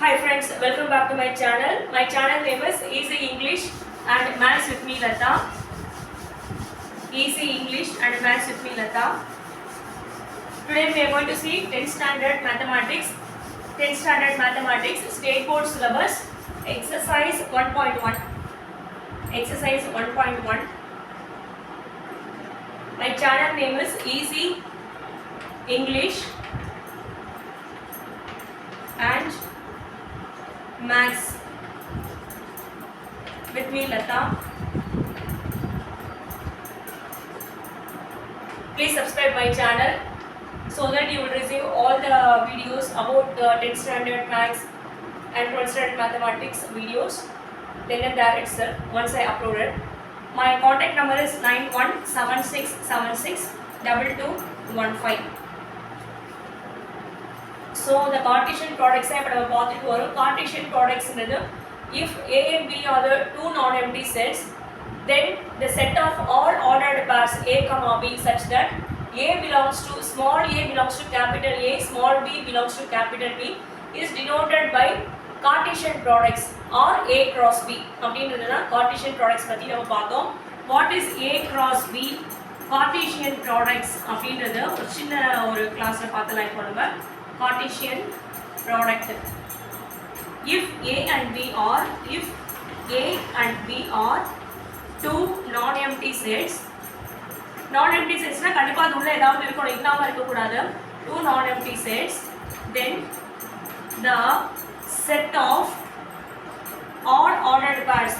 Hi friends, welcome back to my channel. My channel name is Easy English and Maths with me Lata. Easy English and Maths with me Lata. Today we are going to see 10th standard mathematics. 10th standard mathematics state board syllabus exercise 1.1. Exercise 1.1. My channel name is Easy English and Maths with me Lata. Please subscribe my channel so that you will receive all the videos about the 10th standard maths and 12th standard mathematics videos then and there itself once I upload it. My contact number is 9176762215. So the Cartesian products இப்போ நம்ம பார்த்துட்டு வரோம். Cartesian products if A and B are the two non-empty sets, then the set of all ordered pairs A, B such that A belongs to small a belongs to capital A, small b belongs to capital B is denoted by Cartesian products or A cross B. அப்படின்றதுதான் Cartesian products பத்தி நம்ம பார்த்தோம். What is A cross B? Cartesian products அப்படின்றது ஒரு சின்ன ஒரு கிளாஸ்ல பார்த்தலாம் இப்போ நம்ம. Cartesian product. If A and B are two non-empty sets, non-empty sets na kandipa ulla edavadhu irukonu illama irukkodadhu, two non-empty sets, then the set of all ordered pairs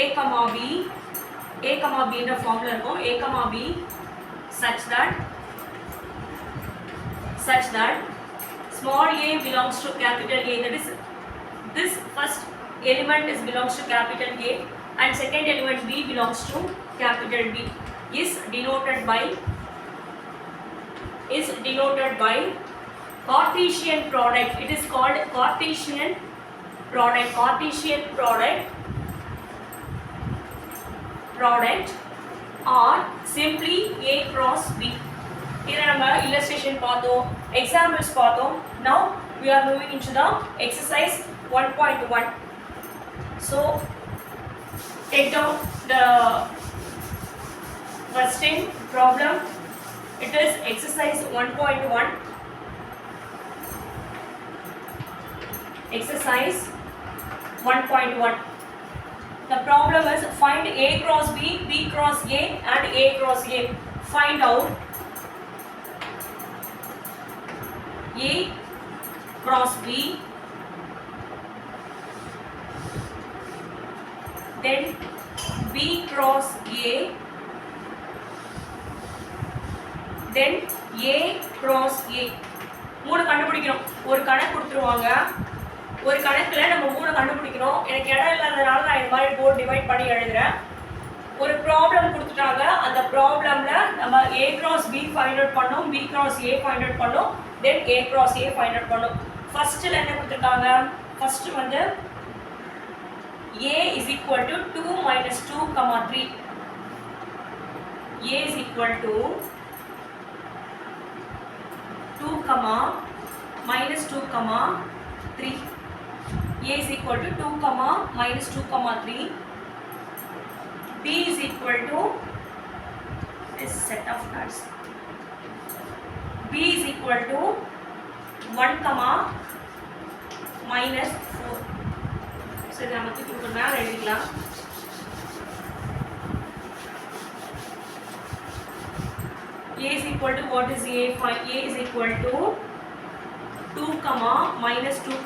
A, B in the formula இருக்கும் A, B such that small a belongs to capital A, that is this first element belongs to capital A and second element B belongs to capital B is denoted by Cartesian product. It is called Cartesian product or simply A cross B. Here நம்ம illustration பார்த்தோம், examples பார்த்தோம். Now we are moving into the exercise 1.1. So take down the question problem. It is exercise 1.1. Exercise 1.1. The problem is find A cross B, B cross A and A cross A. Find out A cross B, then B cross A, then A cross A. மூணு கண்டுபிடிக்கணும். ஒரு கணக்கு கொடுத்துருவாங்க, ஒரு கணக்கில் நம்ம மூணு கண்டுபிடிக்கணும். எனக்கு இடம் இல்லாததுனால நான் இந்த மாதிரி போர்டு டிவைட் பண்ணி எழுதுகிறேன். ஒரு ப்ராப்ளம் கொடுத்துட்டாங்க, அந்த ப்ராப்ளமில் நம்ம A cross B find out பண்ணோம், B cross A find out பண்ணோம், தென் A cross A find out பண்ணோம். ஃபஸ்ட்டில் என்ன கொடுத்துருக்காங்க, ஃபஸ்ட்டு வந்து A is equal to 2 minus 2, 3. A is equal to 2, minus 2, 3. A is equal to 2, minus 2, 3. B is equal to this set of nuts. B is equal to 1, minus 4. So நம்ம தூக்கி மேல எழுதிக்கலாம். A is equal to what is A? A is equal to 2, minus 2,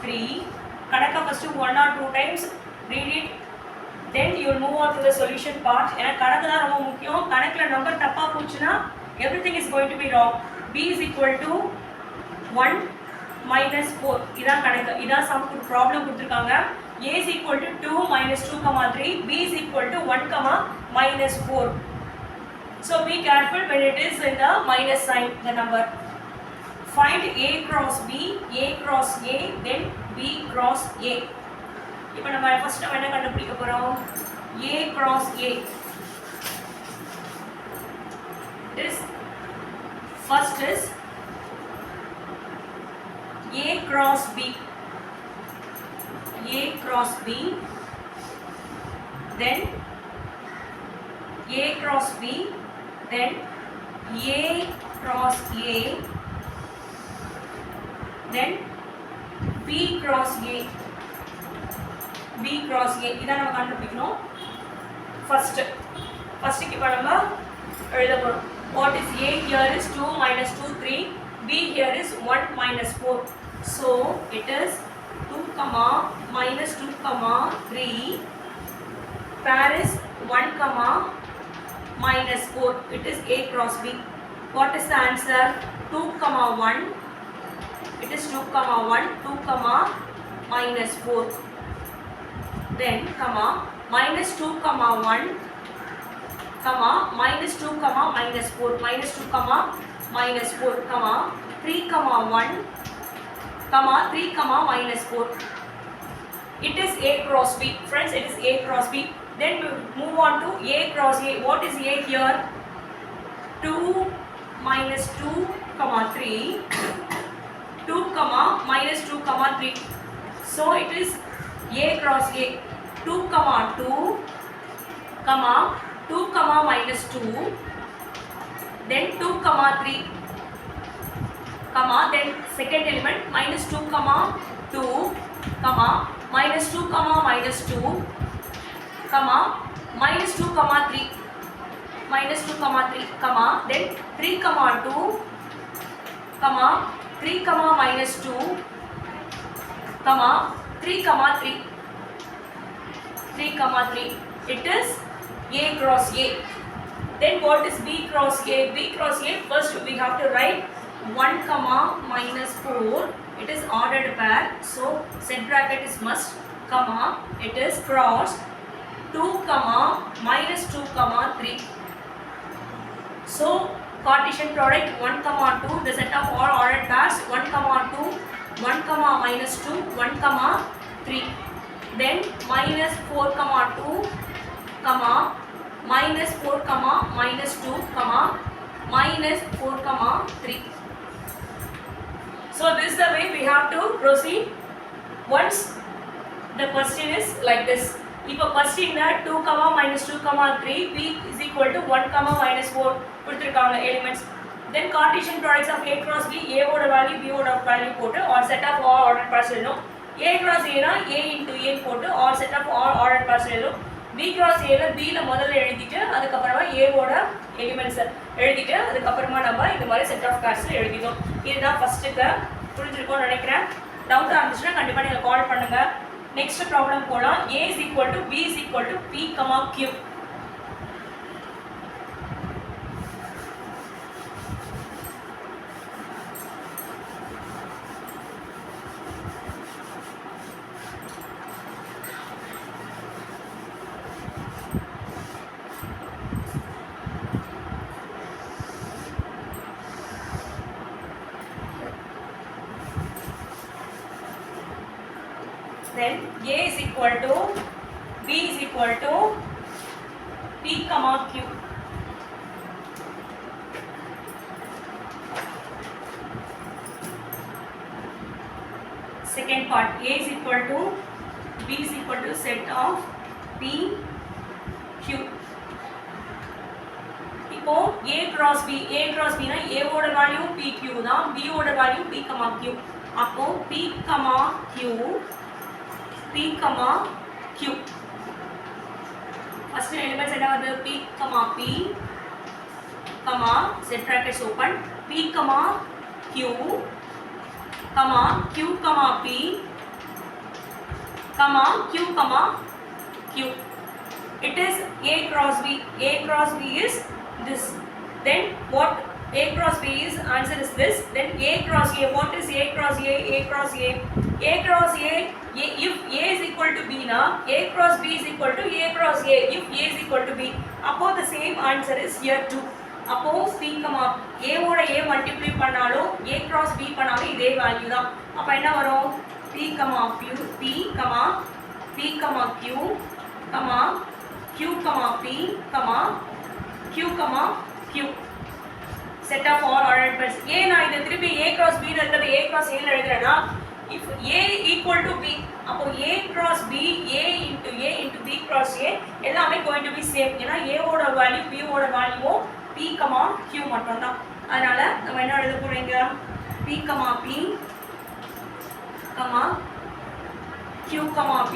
3. கடக்க first 1 or 2 times read it, then you will move on to the solution part. ஏன்னா கணக்கு தான் ரொம்ப முக்கியம். கணக்கில் நம்பர் தப்பாக போச்சுன்னா everything is going to be wrong. B is equal to 1 minus 4. இதான் கணக்கு, இதான் சம் ப்ராப்ளம் கொடுத்துருக்காங்க. A is equal to 2 minus 2, 3. B is equal to 1, minus 4. So be careful when it is in the minus sign, the number. Find A cross B, A cross A, then B cross A. இப்போ நம்ம first என்ன கண்டுபிடிக்க போறோம், A cross A. It is First is A cross B. A cross B. Then A cross B. Then A cross A. Then B cross A. B cross A. இதான் நம்ம கண்டுபிடிக்கணும். First இப்போ நம்ம எழுத போறோம். What is A here is 2 minus 2 3. B here is 1 minus 4. So it is 2 comma minus 2 comma 3. Pair is 1 comma minus 4. It is A cross B. What is the answer? 2 comma 1. It is 2 comma 1. 2 comma minus 4. Then comma minus 2 comma 1 comma minus 2 comma minus 4 minus 2 comma minus 4 comma 3 comma 1 comma 3 comma minus 4. It is A cross B. Friends, it is A cross B. Then we move on to A cross A. What is A here? 2 minus 2 comma 3 2 comma minus 2 comma 3. So it is A cross A. 2 comma 2 comma 2 comma minus 2, then 2 comma 3 comma, then second element minus 2 comma 2 comma minus 2 comma minus 2 comma minus 2 comma 3 minus 2 comma 3 comma, then 3 comma 2 comma 3 comma minus 2 comma 3 comma 3 3 comma 3. It is A cross A. Then what is B cross A? B cross A, first we have to write 1 comma minus 4. It is ordered pair, so set bracket is must, comma, it is cross 2 comma minus 2 comma 3. So Cartesian product 1 comma 2, the set of all ordered pairs 1 comma 2, 1 comma minus 2, 1 comma 3. Then minus 4 comma 2 comma minus 4 comma minus 2 comma minus 4 comma 3. So this is the way we have to proceed once the question is like this. இப்போ question 2 comma minus 2 comma 3 B is equal to 1 comma minus 4 கொடுத்திருக்காங்க elements. Then Cartesian products of A cross B, A ஓட value B ஓட value போட்டு or set of all ordered pairs எழுதணும். A cross A னா A into A போட்டு or set of all ordered pairs எழுதணும். B cross A ல B ல முதல்ல எழுதிட்டு அதுக்கு அப்புறமா A ஓட எலிமெண்ட்ஸ் எழுதிட்டு அதுக்கு அப்புறமா நம்ம இந்த மாதிரி செட் ஆஃப் பேர்ஸ் எழுதிட்டோம். இதுதான் ஃபர்ஸ்ட்க்கு புரிஞ்சிருக்கும்னு நினைக்கிறேன். டவுட் இருந்துச்சுன்னா கண்டிப்பா நீங்க கால் பண்ணுங்க. நெக்ஸ்ட் ப்ராப்ளம் போலாம். A is equal to B is equal to P, Q. Then A is equal to B is equal to P, Q. Second part, A is equal to B is equal to set of P, Q. இப்போ A cross B னா A ஓட value PQ தான், B ஓட value P, Q. அப்போ P, Q P, Q. First elements என்ன வருது? P, P, set brackets open. P, Q, Q, P, Q, Q. It is A cross B. A cross B is this. Then what A cross B is, answer is this. Then A cross A, what is A cross A? A cross A. A cross A, if A is equal to B na, A cross B is equal to A cross A. If A is equal to B, அப்போ the same answer is here too. அப்போ P, A ஓட A multiply பண்ணாலும் A cross B பண்ணாலும் இதே value தான். அப்போ என்ன வரும்? P, Q, P, Q, Q, P, Q, Q. set of all ordered pairs. ஏன் நான் இதை திருப்பி a cross b இருக்கிறத a cross a எழுதுறேன்னா if a equal to b அப்போ a cross b a into b cross a எல்லாமே going to be same ஏன்னா a ஓட value b ஓட வேல்யூ p, q மட்டும் தான். அதனால நம்ம என்ன எழுத போறீங்க p, p, q, p,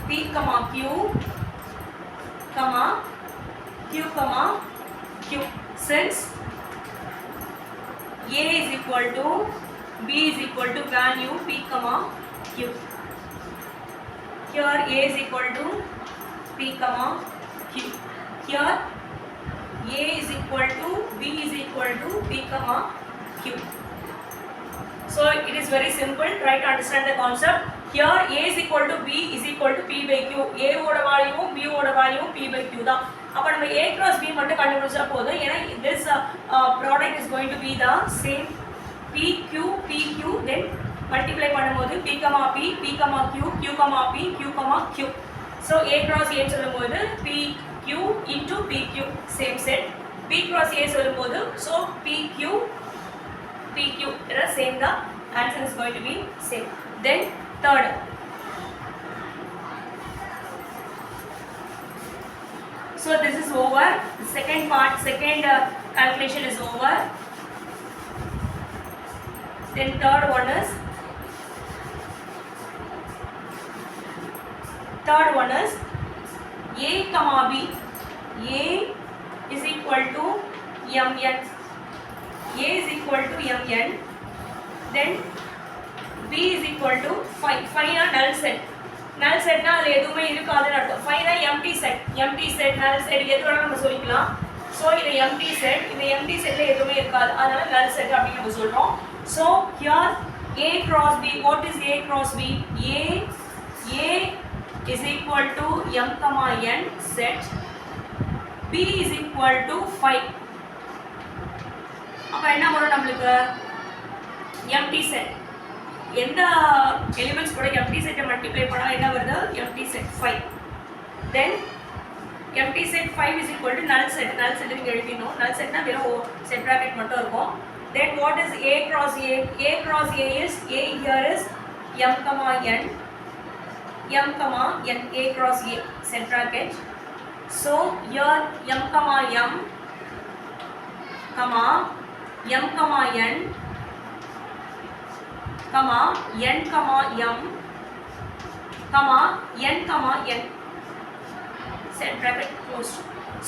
p, q, q. Since a is equal to b is equal to value p, q. Here a is equal to p, q. Here a is equal to b is equal to p, q. So it is very simple. Try to understand the concept. Here a is equal to b is equal to p by q. A ஓட value b ஓட value p by q தான். அப்ப நம்ம a cross b மட்டும் கண்டுபிடிச்சா போதும். ஏன்னா this product is going to be the same pq then multiply பண்ணும்போது p, p, q, q, p, q, q. So a cross a சொல்லும்போது pq into pq same set. p cross a சொல்லும்போது so pq it is same. The answer is going to be same. Then third, so this is over. The second part, calculation is over. Then third one is a comma b. A is equal to mn. A is equal to mn. Then b is equal to 5. 5 na null set. Null set na adhu edume irukadhu adhu. 5 na empty set. Null set edhu vela nama solikalam. So idu empty set. Indha empty set la edume irukadhu. Adala null set appdi nama solrom. So here a cross b. What is a cross b? A is equal to m, n set. b is equal to 5. அப்ப என்ன வரும் நமக்கு empty set. எந்த elements கூட empty set multiply பண்ணா என்ன வருது empty set 5. Then empty set 5 is equal to null set. Null set நீங்க எழுதினோம். null set னா வெறும் set bracket மட்டும் இருக்கும். Then what is a cross a? A cross a is a here is m, n a cross a set bracket. So here m, m, n, n, n, set bracket closed.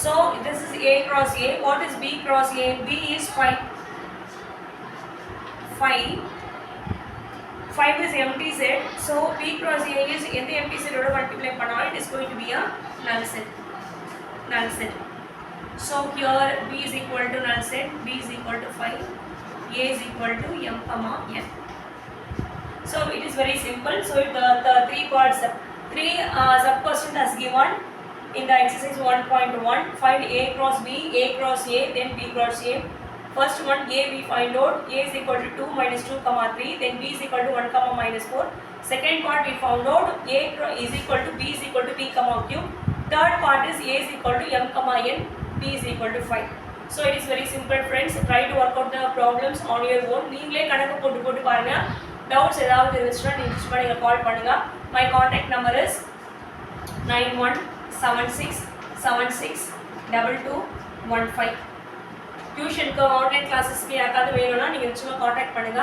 So this is a cross a. What is b cross a? B is 5. 5 is empty set. So b cross a is in the empty set oda multiply panna it is going to be a null set. So here b is equal to null set. B is equal to 5. A is equal to m, n. So it is very simple. So the three parts, sub question as given in the exercise 1.1. Find a cross b, a cross a, then b cross a. First one a we find out. A is equal to 2 minus 2, 3. Then b is equal to 1, minus 4. Second part we found out a is equal to b is equal to p, q. Third part is a is equal to m, n. B is equal to 5. So it is very simple friends. Try to work out the problems on your own. நீங்களே கணக்கு போட்டு பாருங்க. Doubts ஏதாவது இருந்துச்சுன்னா நிச்சயமா நீங்க கால் பண்ணுங்க. My contact number is 9176762215. டியூஷனுக்கு ஆன்லைன் கிளாஸஸ்க்கு யாருக்காவது வேணும்னா நீங்க நிச்சயமா கான்டாக்ட் பண்ணுங்க.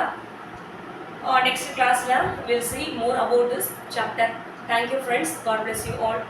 Next class we'll see more about this chapter. Thank you friends. God bless you all.